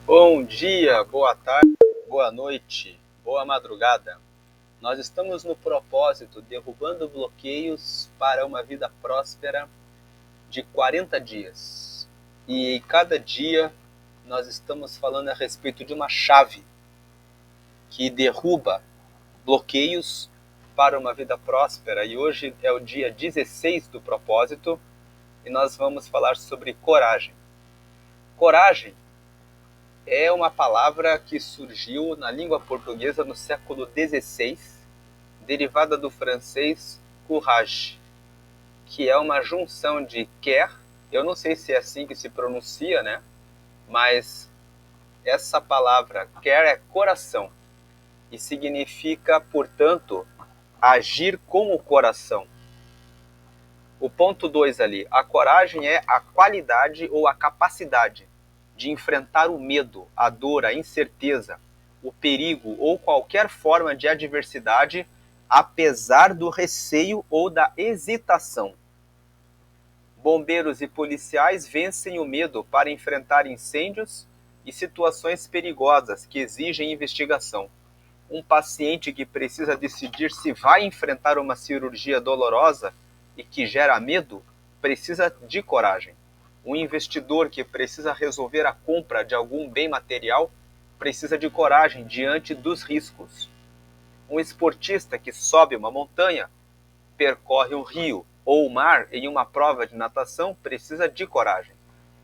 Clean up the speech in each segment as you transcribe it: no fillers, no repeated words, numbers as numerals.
Bom dia, boa tarde, boa noite, boa madrugada. Nós estamos no propósito derrubando bloqueios para uma vida próspera de 40 dias. E cada dia nós estamos falando a respeito de uma chave que derruba bloqueios para uma vida próspera. E hoje é o dia 16 do propósito e nós vamos falar sobre coragem. Coragem é uma palavra que surgiu na língua portuguesa no século XVI, derivada do francês courage, que é uma junção de quer, eu não sei se é assim que se pronuncia, né? Mas essa palavra quer é coração e significa, portanto, agir com o coração. O ponto 2 ali, a coragem é a qualidade ou a capacidade de enfrentar o medo, a dor, a incerteza, o perigo ou qualquer forma de adversidade, apesar do receio ou da hesitação. Bombeiros e policiais vencem o medo para enfrentar incêndios e situações perigosas que exigem investigação. Um paciente que precisa decidir se vai enfrentar uma cirurgia dolorosa e que gera medo, precisa de coragem. Um investidor que precisa resolver a compra de algum bem material precisa de coragem diante dos riscos. Um esportista que sobe uma montanha, percorre um rio ou o mar em uma prova de natação precisa de coragem.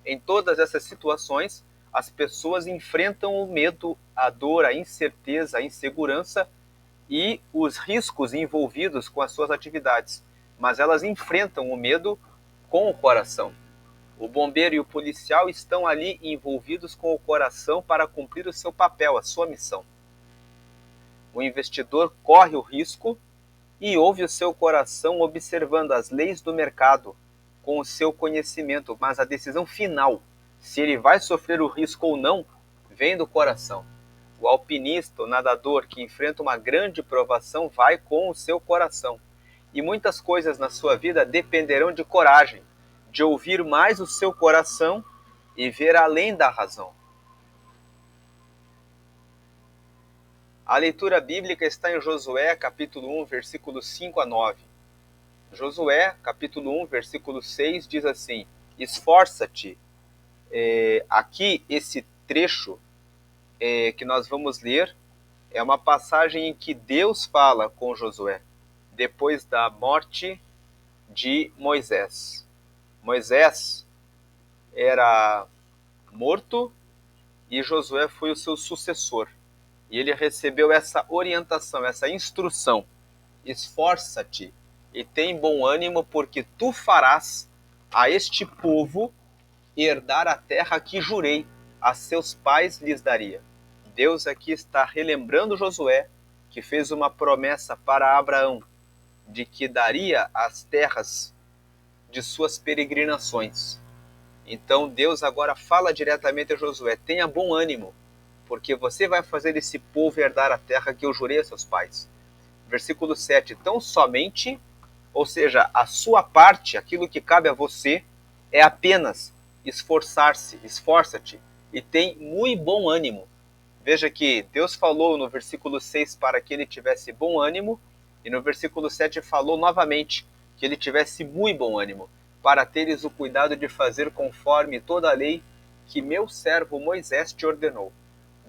Em todas essas situações, as pessoas enfrentam o medo, a dor, a incerteza, a insegurança e os riscos envolvidos com as suas atividades, mas elas enfrentam o medo com o coração. O bombeiro e o policial estão ali envolvidos com o coração para cumprir o seu papel, a sua missão. O investidor corre o risco e ouve o seu coração observando as leis do mercado com o seu conhecimento, mas a decisão final, se ele vai sofrer o risco ou não, vem do coração. O alpinista, o nadador que enfrenta uma grande provação vai com o seu coração. E muitas coisas na sua vida dependerão de coragem, de ouvir mais o seu coração e ver além da razão. A leitura bíblica está em Josué, capítulo 1, versículos 5 a 9. Josué, capítulo 1, versículo 6, diz assim: esforça-te. Aqui, esse trecho que nós vamos ler é uma passagem em que Deus fala com Josué, depois da morte de Moisés. Moisés era morto e Josué foi o seu sucessor. E ele recebeu essa orientação, essa instrução: esforça-te e tem bom ânimo, porque tu farás a este povo herdar a terra que jurei a seus pais lhes daria. Deus aqui está relembrando Josué, que fez uma promessa para Abraão de que daria as terras de suas peregrinações. Então Deus agora fala diretamente a Josué: tenha bom ânimo, porque você vai fazer esse povo herdar a terra que eu jurei a seus pais. Versículo 7, tão somente, ou seja, a sua parte, aquilo que cabe a você, é apenas esforçar-se, esforça-te, e tem muito bom ânimo. Veja que Deus falou no versículo 6 para que ele tivesse bom ânimo, e no versículo 7 falou novamente que ele tivesse muito bom ânimo, para teres o cuidado de fazer conforme toda a lei que meu servo Moisés te ordenou.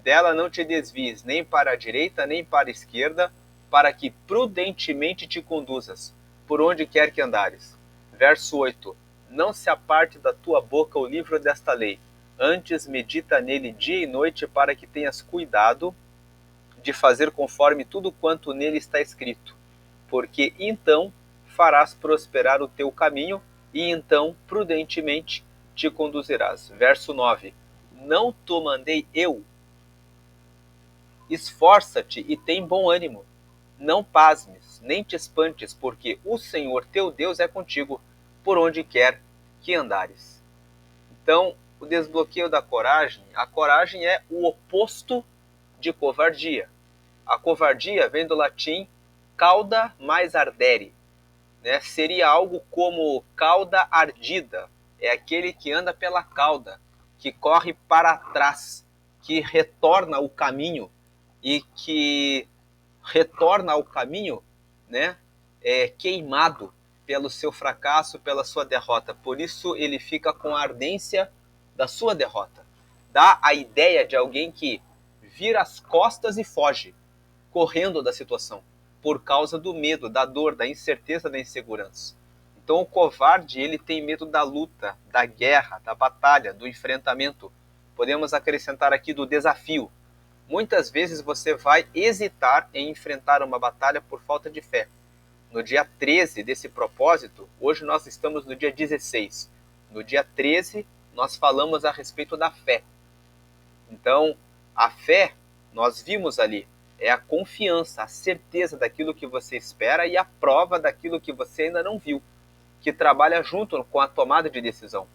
Dela não te desvies nem para a direita nem para a esquerda, para que prudentemente te conduzas, por onde quer que andares. Verso 8. Não se aparte da tua boca o livro desta lei, antes medita nele dia e noite, para que tenhas cuidado de fazer conforme tudo quanto nele está escrito, porque então farás prosperar o teu caminho, e então prudentemente te conduzirás. Verso 9. Não te mandei eu? Esforça-te e tem bom ânimo. Não pasmes, nem te espantes, porque o Senhor teu Deus é contigo, por onde quer que andares. Então, o desbloqueio da coragem, a coragem é o oposto de covardia. A covardia vem do latim cauda mais ardere, né? Seria algo como cauda ardida, é aquele que anda pela cauda, que corre para trás, que retorna ao caminho e que retorna ao caminho, né, queimado pelo seu fracasso, pela sua derrota. Por isso ele fica com a ardência da sua derrota. Dá a ideia de alguém que vira as costas e foge, correndo da situação, por causa do medo, da dor, da incerteza, da insegurança. Então o covarde, ele tem medo da luta, da guerra, da batalha, do enfrentamento. Podemos acrescentar aqui do desafio. Muitas vezes você vai hesitar em enfrentar uma batalha por falta de fé. No dia 13 desse propósito, hoje nós estamos no dia 16. No dia 13, nós falamos a respeito da fé. Então, a fé, nós vimos ali, é a confiança, a certeza daquilo que você espera e a prova daquilo que você ainda não viu, que trabalha junto com a tomada de decisão.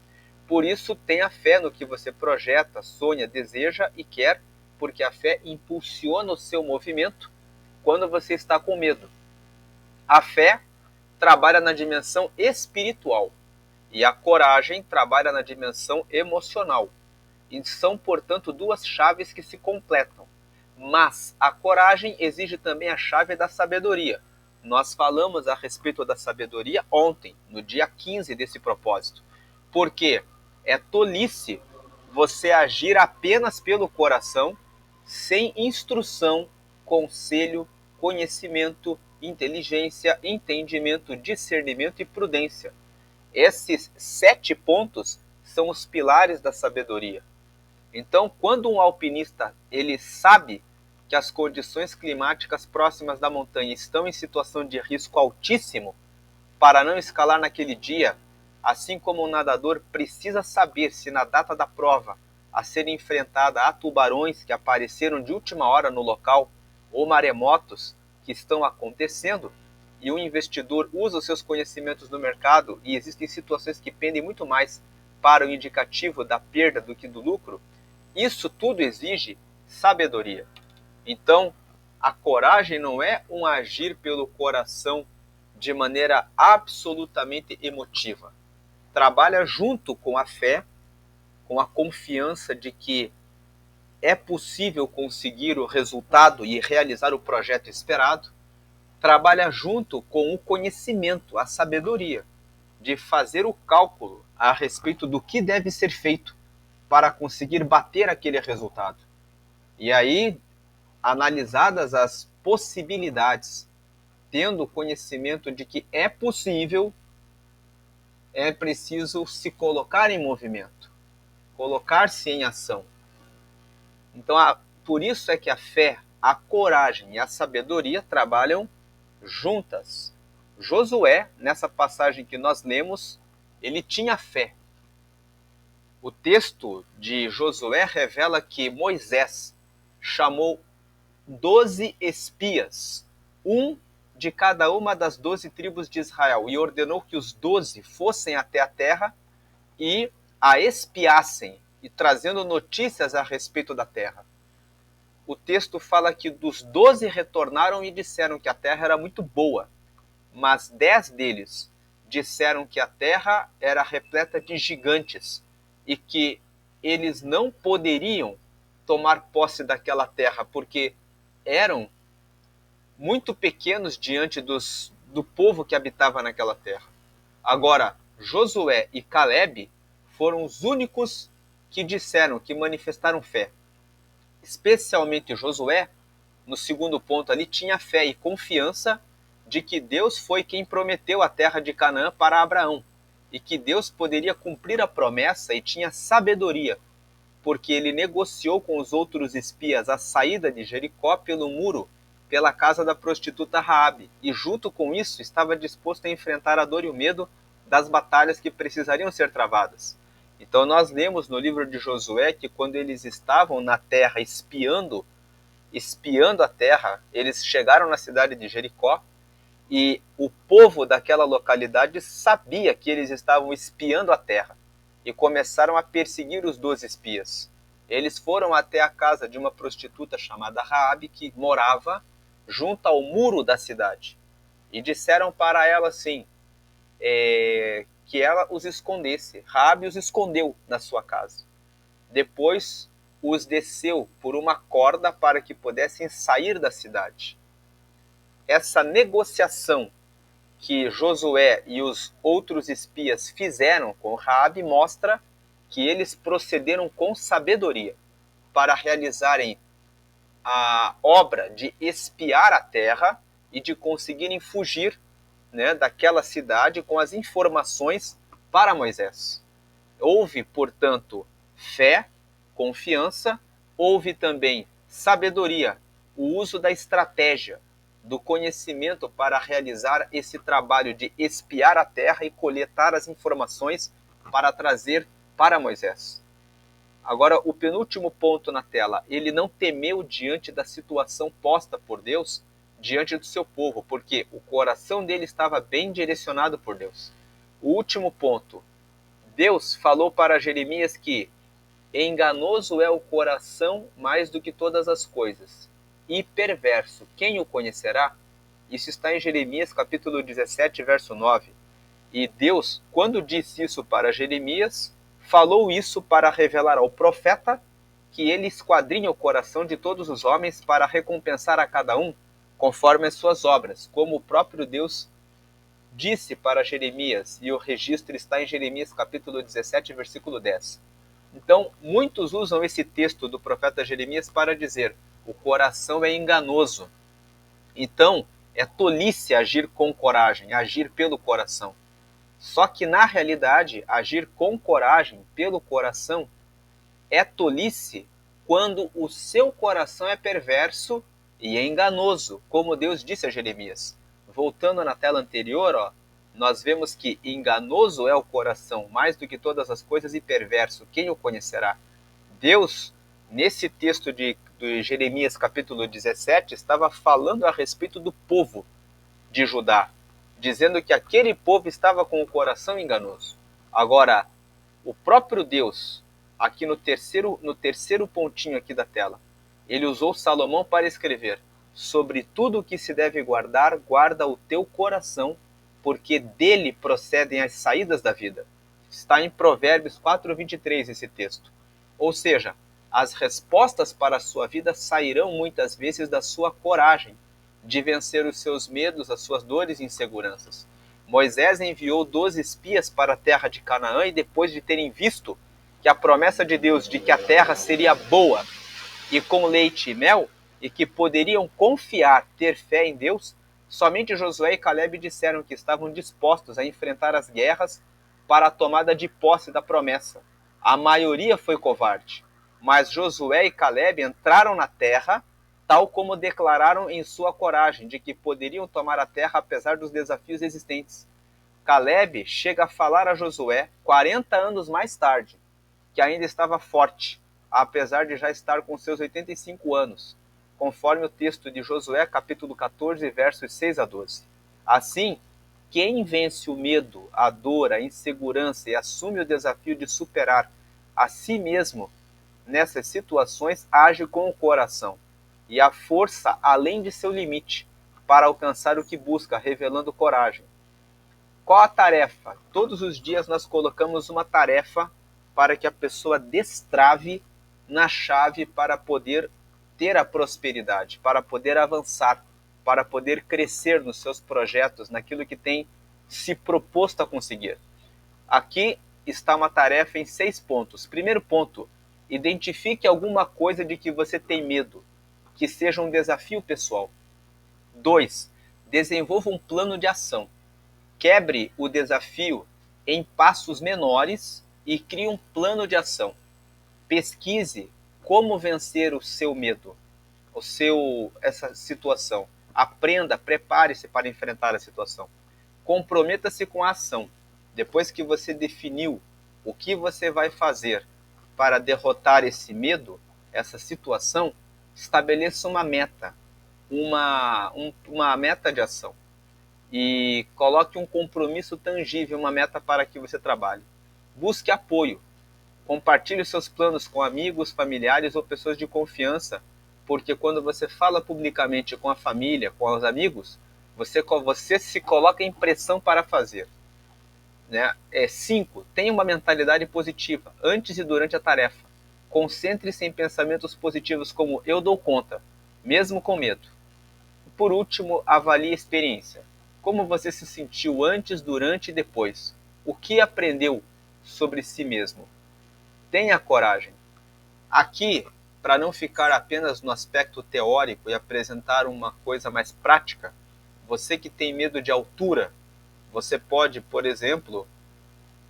Por isso, tenha fé no que você projeta, sonha, deseja e quer, porque a fé impulsiona o seu movimento quando você está com medo. A fé trabalha na dimensão espiritual e a coragem trabalha na dimensão emocional. E são, portanto, duas chaves que se completam. Mas a coragem exige também a chave da sabedoria. Nós falamos a respeito da sabedoria ontem, no dia 15 desse propósito. Porque é tolice você agir apenas pelo coração, sem instrução, conselho, conhecimento, inteligência, entendimento, discernimento e prudência. Esses 7 pontos são os pilares da sabedoria. Então, quando um alpinista ele sabe que as condições climáticas próximas da montanha estão em situação de risco altíssimo para não escalar naquele dia, assim como um nadador precisa saber se na data da prova a ser enfrentada há tubarões que apareceram de última hora no local ou maremotos que estão acontecendo, e o investidor usa os seus conhecimentos no mercado e existem situações que pendem muito mais para o indicativo da perda do que do lucro, isso tudo exige sabedoria. Então, a coragem não é um agir pelo coração de maneira absolutamente emotiva. Trabalha junto com a fé, com a confiança de que é possível conseguir o resultado e realizar o projeto esperado. Trabalha junto com o conhecimento, a sabedoria, de fazer o cálculo a respeito do que deve ser feito para conseguir bater aquele resultado. E aí, analisadas as possibilidades, tendo conhecimento de que é possível, é preciso se colocar em movimento, colocar-se em ação. Então, por isso é que a fé, a coragem e a sabedoria trabalham juntas. Josué, nessa passagem que nós lemos, ele tinha fé. O texto de Josué revela que Moisés chamou 12 espias, um de cada uma das 12 tribos de Israel, e ordenou que os 12 fossem até a terra e a espiassem, e trazendo notícias a respeito da terra. O texto fala que dos 12 retornaram e disseram que a terra era muito boa, mas 10 deles disseram que a terra era repleta de gigantes e que eles não poderiam tomar posse daquela terra porque eram muito pequenos diante do povo que habitava naquela terra. Agora, Josué e Caleb foram os únicos que disseram, que manifestaram fé. Especialmente Josué, no segundo ponto ali, tinha fé e confiança de que Deus foi quem prometeu a terra de Canaã para Abraão e que Deus poderia cumprir a promessa, e tinha sabedoria, porque ele negociou com os outros espias a saída de Jericó pelo muro, pela casa da prostituta Raabe, e junto com isso estava disposto a enfrentar a dor e o medo das batalhas que precisariam ser travadas. Então nós lemos no livro de Josué que quando eles estavam na terra espiando a terra, eles chegaram na cidade de Jericó e o povo daquela localidade sabia que eles estavam espiando a terra e começaram a perseguir os 12 espias. Eles foram até a casa de uma prostituta chamada Raabe, que morava junto ao muro da cidade, e disseram para ela assim, que ela os escondesse. Raabe os escondeu na sua casa. Depois os desceu por uma corda para que pudessem sair da cidade. Essa negociação que Josué e os outros espias fizeram com Raabe mostra que eles procederam com sabedoria para realizarem a obra de espiar a terra e de conseguirem fugir, né, daquela cidade com as informações para Moisés. Houve, portanto, fé, confiança, houve também sabedoria, o uso da estratégia, do conhecimento para realizar esse trabalho de espiar a terra e coletar as informações para trazer para Moisés. Agora, o penúltimo ponto na tela, ele não temeu diante da situação posta por Deus, diante do seu povo, porque o coração dele estava bem direcionado por Deus. O último ponto, Deus falou para Jeremias que enganoso é o coração mais do que todas as coisas, e perverso, quem o conhecerá? Isso está em Jeremias capítulo 17, verso 9. E Deus, quando disse isso para Jeremias, falou isso para revelar ao profeta que ele esquadrinha o coração de todos os homens para recompensar a cada um conforme as suas obras, como o próprio Deus disse para Jeremias, e o registro está em Jeremias capítulo 17, versículo 10. Então, muitos usam esse texto do profeta Jeremias para dizer: o coração é enganoso. Então, é tolice agir com coragem, agir pelo coração. Só que, na realidade, agir com coragem pelo coração é tolice quando o seu coração é perverso e é enganoso, como Deus disse a Jeremias. Voltando na tela anterior, nós vemos que enganoso é o coração, mais do que todas as coisas, e perverso, quem o conhecerá? Deus, nesse texto de Jeremias capítulo 17, estava falando a respeito do povo de Judá, dizendo que aquele povo estava com o coração enganoso. Agora, o próprio Deus, aqui no terceiro pontinho aqui da tela, ele usou Salomão para escrever: sobre tudo o que se deve guardar, guarda o teu coração, porque dele procedem as saídas da vida. Está em Provérbios 4:23 esse texto. Ou seja, as respostas para a sua vida sairão muitas vezes da sua coragem de vencer os seus medos, as suas dores e inseguranças. Moisés enviou 12 espias para a terra de Canaã e depois de terem visto que a promessa de Deus de que a terra seria boa e com leite e mel, e que poderiam confiar, ter fé em Deus, somente Josué e Caleb disseram que estavam dispostos a enfrentar as guerras para a tomada de posse da promessa. A maioria foi covarde, mas Josué e Caleb entraram na terra, tal como declararam em sua coragem, de que poderiam tomar a terra apesar dos desafios existentes. Caleb chega a falar a Josué 40 anos mais tarde, que ainda estava forte, apesar de já estar com seus 85 anos, conforme o texto de Josué, capítulo 14, versos 6 a 12. Assim, quem vence o medo, a dor, a insegurança e assume o desafio de superar a si mesmo nessas situações, age com o coração e a força além de seu limite para alcançar o que busca, revelando coragem. Qual a tarefa? Todos os dias nós colocamos uma tarefa para que a pessoa destrave na chave para poder ter a prosperidade, para poder avançar, para poder crescer nos seus projetos, naquilo que tem se proposto a conseguir. Aqui está uma tarefa em 6 pontos. Primeiro ponto, identifique alguma coisa de que você tem medo, que seja um desafio pessoal. 2. Desenvolva um plano de ação. Quebre o desafio em passos menores e crie um plano de ação. Pesquise como vencer o seu medo, essa situação. Aprenda, prepare-se para enfrentar a situação. Comprometa-se com a ação. Depois que você definiu o que você vai fazer para derrotar esse medo, essa situação, estabeleça uma meta, uma meta de ação. E coloque um compromisso tangível, uma meta para que você trabalhe. Busque apoio. Compartilhe seus planos com amigos, familiares ou pessoas de confiança, porque quando você fala publicamente com a família, com os amigos, você se coloca em pressão para fazer. 5. Tenha uma mentalidade positiva, antes e durante a tarefa. Concentre-se em pensamentos positivos como eu dou conta, mesmo com medo. Por último, avalie a experiência. Como você se sentiu antes, durante e depois? O que aprendeu sobre si mesmo? Tenha coragem. Aqui, para não ficar apenas no aspecto teórico e apresentar uma coisa mais prática, você que tem medo de altura, você pode, por exemplo,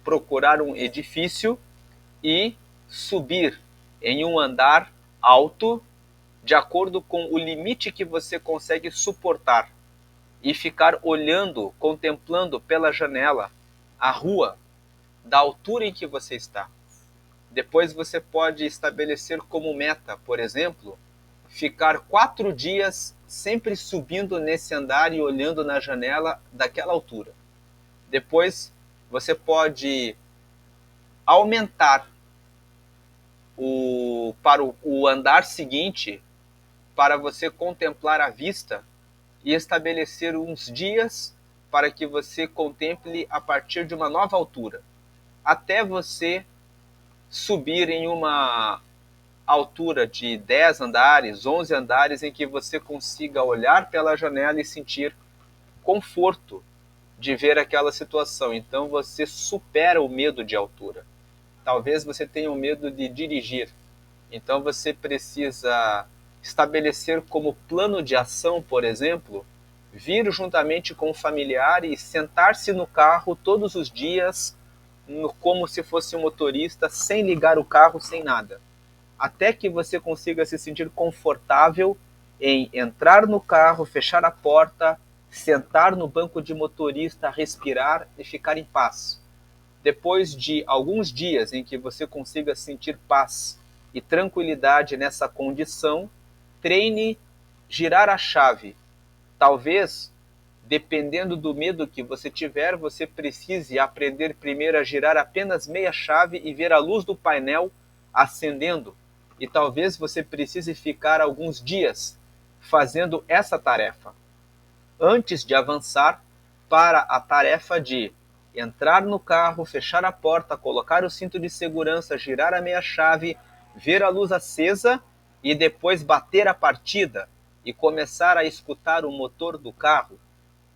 procurar um edifício e subir em um andar alto de acordo com o limite que você consegue suportar e ficar olhando, contemplando pela janela a rua da altura em que você está. Depois você pode estabelecer como meta, por exemplo, ficar 4 dias sempre subindo nesse andar e olhando na janela daquela altura. Depois você pode aumentar para o andar seguinte para você contemplar a vista e estabelecer uns dias para que você contemple a partir de uma nova altura, até você subir em uma altura de 10 andares, 11 andares, em que você consiga olhar pela janela e sentir conforto de ver aquela situação. Então você supera o medo de altura. Talvez você tenha o medo de dirigir. Então você precisa estabelecer como plano de ação, por exemplo, vir juntamente com o familiar e sentar-se no carro todos os dias, como se fosse um motorista, sem ligar o carro, sem nada. Até que você consiga se sentir confortável em entrar no carro, fechar a porta, sentar no banco de motorista, respirar e ficar em paz. Depois de alguns dias em que você consiga sentir paz e tranquilidade nessa condição, treine girar a chave. Talvez, dependendo do medo que você tiver, você precise aprender primeiro a girar apenas meia chave e ver a luz do painel acendendo. E talvez você precise ficar alguns dias fazendo essa tarefa, antes de avançar para a tarefa de entrar no carro, fechar a porta, colocar o cinto de segurança, girar a meia chave, ver a luz acesa e depois bater a partida e começar a escutar o motor do carro.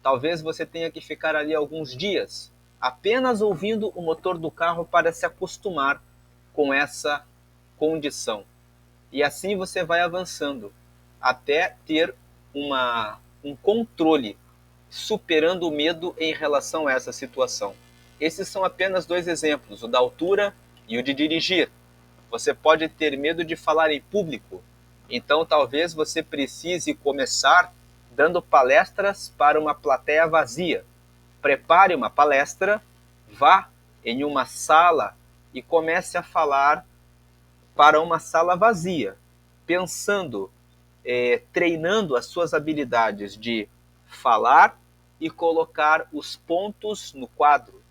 Talvez você tenha que ficar ali alguns dias apenas ouvindo o motor do carro para se acostumar com essa condição. E assim você vai avançando até ter um controle, superando o medo em relação a essa situação. Esses são apenas 2 exemplos, o da altura e o de dirigir. Você pode ter medo de falar em público, então talvez você precise começar dando palestras para uma plateia vazia. Prepare uma palestra, vá em uma sala e comece a falar para uma sala vazia, pensando, treinando as suas habilidades de falar e colocar os pontos no quadro.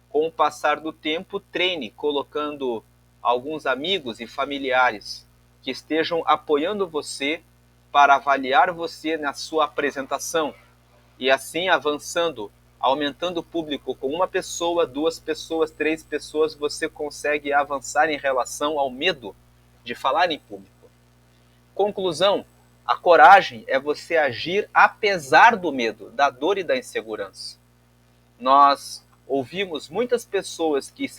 Com o passar do tempo, treine colocando alguns amigos e familiares que estejam apoiando você para avaliar você na sua apresentação e assim avançando, aumentando o público com 1 pessoa, 2 pessoas, 3 pessoas, você consegue avançar em relação ao medo de falar em público. Conclusão, a coragem é você agir apesar do medo, da dor e da insegurança. Nós ouvimos muitas pessoas que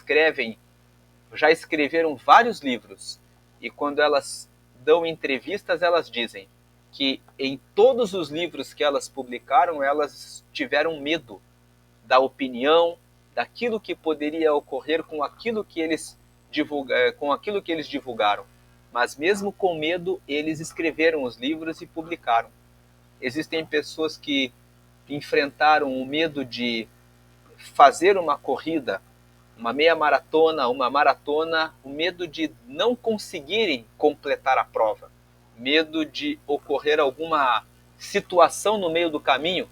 já escreveram vários livros, e quando elas dão entrevistas, elas dizem que em todos os livros que elas publicaram, elas tiveram medo da opinião, daquilo que poderia ocorrer com aquilo que eles divulgaram. Mas mesmo com medo, eles escreveram os livros e publicaram. Existem pessoas que enfrentaram o medo de fazer uma corrida, uma meia maratona, uma maratona, o medo de não conseguirem completar a prova, medo de ocorrer alguma situação no meio do caminho.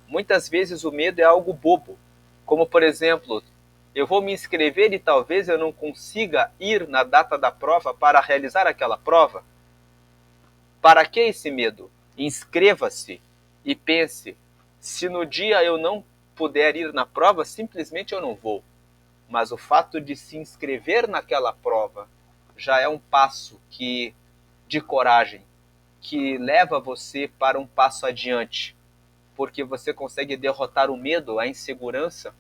Muitas vezes o medo é algo bobo, como por exemplo, eu vou me inscrever e talvez eu não consiga ir na data da prova para realizar aquela prova. Para que esse medo? Inscreva-se e pense, se no dia eu não puder ir na prova, simplesmente eu não vou. Mas o fato de se inscrever naquela prova, já é um passo de coragem, que leva você para um passo adiante, porque você consegue derrotar o medo, a insegurança,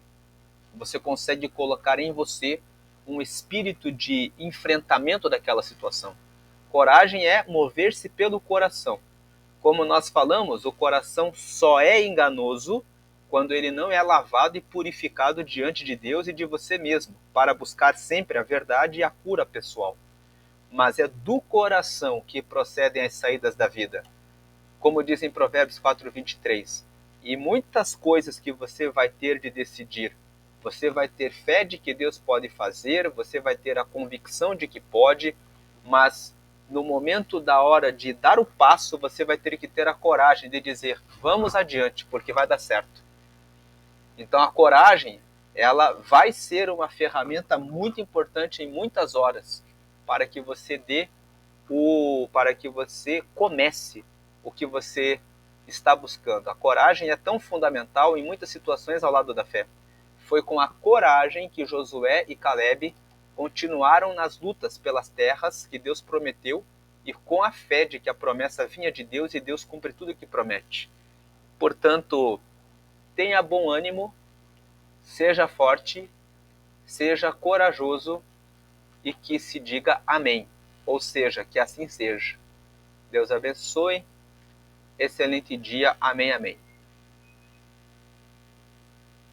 você consegue colocar em você um espírito de enfrentamento daquela situação. Coragem é mover-se pelo coração. Como nós falamos, o coração só é enganoso quando ele não é lavado e purificado diante de Deus e de você mesmo, para buscar sempre a verdade e a cura pessoal. Mas é do coração que procedem as saídas da vida. Como diz em Provérbios 4:23. E muitas coisas que você vai ter de decidir. Você vai ter fé de que Deus pode fazer, você vai ter a convicção de que pode, mas no momento da hora de dar o passo, você vai ter que ter a coragem de dizer: vamos adiante, porque vai dar certo. Então a coragem, ela vai ser uma ferramenta muito importante em muitas horas para que você para que você comece o que você está buscando. A coragem é tão fundamental em muitas situações ao lado da fé. Foi com a coragem que Josué e Caleb continuaram nas lutas pelas terras que Deus prometeu e com a fé de que a promessa vinha de Deus e Deus cumpre tudo o que promete. Portanto, tenha bom ânimo, seja forte, seja corajoso e que se diga amém, ou seja, que assim seja. Deus abençoe. Excelente dia. Amém, amém.